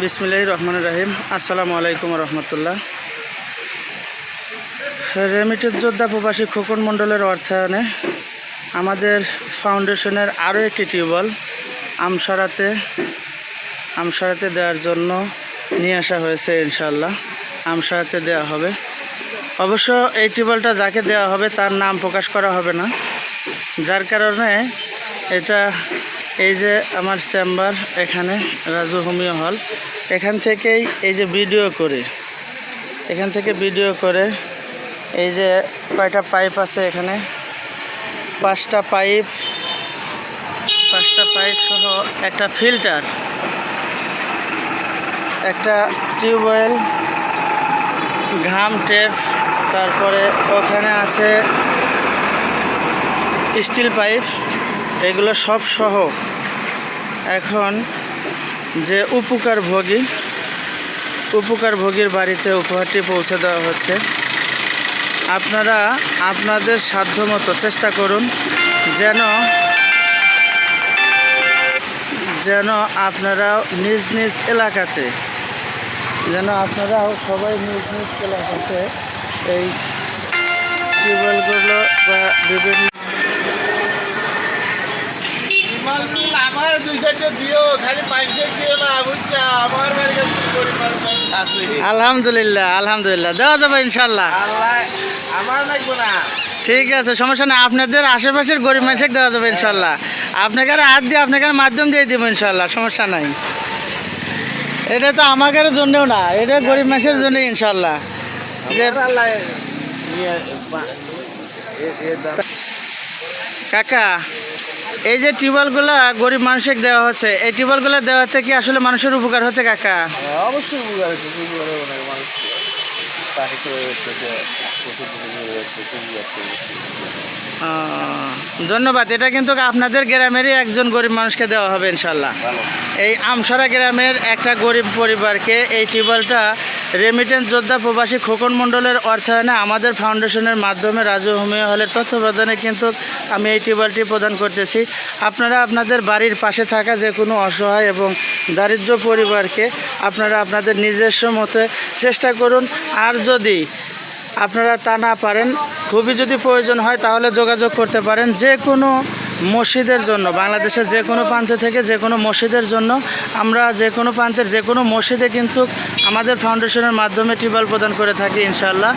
বিসমিল্লাহির রহমানির রহিম। আসসালামু আলাইকুম রহমতুল্লাহ। রেমিটেন্স যোদ্ধা প্রবাসী খোকন মণ্ডলের অর্থায়নে আমাদের ফাউন্ডেশনের আরও একটি টিউবওয়েল আমসারাতে দেওয়ার জন্য নিয়ে আসা হয়েছে। ইনশাআল্লাহ আমসারাতে দেওয়া হবে। অবশ্য এই টিউবওয়েলটা যাকে দেওয়া হবে তার নাম প্রকাশ করা হবে না, যার কারণে এটা এই যে আমার চেম্বার, এখানে রাজু হোমিও হল, এখান থেকেই এই যে ভিডিও করে এই যে কয়টা পাইপ আছে, এখানে পাঁচটা পাইপ সহ একটা ফিল্টার, একটা টিউবওয়েল, ঘাম টেপ, তারপরে ওখানে আছে স্টিল পাইপ, এগুলো সব সহ এখন যে উপকারভোগীর বাড়িতে উপহারটি পৌঁছে দেওয়া হচ্ছে। আপনারা আপনাদের সাধ্যমতো চেষ্টা করুন যেন আপনারাও নিজ এলাকাতে সবাই নিজ এলাকাতে এই টিউবওয়েলগুলো বা বিভিন্ন আলহামদুলিল্লাহ দেওয়া যাবে ইনশাল্লাহ। ঠিক আছে, সমস্যা নেই। আপনাদের আশেপাশের গরিব মানুষকে দেওয়া যাবে ইনশাল্লাহ। আপনাকে হাত দিয়ে আপনাকে মাধ্যম দিয়ে দিব ইনশাল্লাহ, সমস্যা নাই। এটা তো আমাদের জন্যও না, এটা গরিব মানুষের জন্য ইনশাল্লাহ। কাকা, এই যে টিউবওয়েলগুলো গরিব মানুষকে দেওয়া হচ্ছে, এই টিউবওয়েলগুলো দেওয়াতে কি আসলে মানুষের উপকার হচ্ছে কাকা? অবশ্যই উপকার হচ্ছে। ধন্যবাদ। এটা কিন্তু আপনাদের গ্রামেরই একজন গরিব মানুষকে দেওয়া হবে ইনশাল্লাহ। এই আমসারা গ্রামের একটা গরিব পরিবারকে এই টিউবওয়েলটা রেমিটেন্স যোদ্ধা প্রবাসী খোকন মণ্ডলের অর্থায়নে আমাদের ফাউন্ডেশনের মাধ্যমে রাজু হোমিও হলের তত্ত্বাবধানে কিন্তু আমি এই টিউবওয়েলটি প্রদান করতেছি। আপনারা আপনাদের বাড়ির পাশে থাকা যে কোনো অসহায় এবং দারিদ্র পরিবারকে আপনারা আপনাদের নিজস্ব মতে চেষ্টা করুন। আর যদি আপনারা তা না পারেন, খুবই যদি প্রয়োজন হয়, তাহলে যোগাযোগ করতে পারেন যে কোনো মসজিদের জন্য। বাংলাদেশের যে কোনো প্রান্ত থেকে যে কোনো মসজিদের জন্য আমরা যে কোনো প্রান্তের যে কোনো মসজিদে কিন্তু আমাদের ফাউন্ডেশনের মাধ্যমে টিউবওয়েল প্রদান করে থাকি ইনশাআল্লাহ।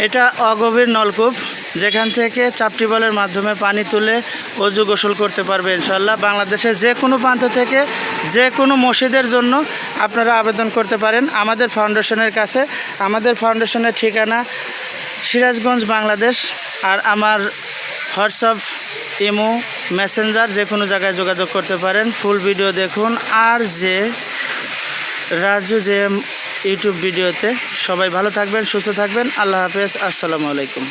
এটা অগভীর নলকূপ, যেখান থেকে চাপ টিউবওয়েলের মাধ্যমে পানি তুলে অজু গোসল করতে পারবে ইনশাআল্লাহ। বাংলাদেশের যে কোনো প্রান্ত থেকে যে কোনো মসজিদের জন্য আপনারা আবেদন করতে পারেন আমাদের ফাউন্ডেশনের কাছে। আমাদের ফাউন্ডেশনের ঠিকানা সিরাজগঞ্জ, বাংলাদেশ। আর আমার হোয়াটসঅ্যাপ, ইমো, মেসেঞ্জার যে কোনো জায়গায় যোগাযোগ করতে পারেন। ফুল ভিডিও দেখুন। আর যে রাজু জেএম ইউটিউব ভিডিওতে। সবাই ভালো থাকবেন, সুস্থ থাকবেন। আল্লাহ হাফেজ, আসসালামু আলাইকুম।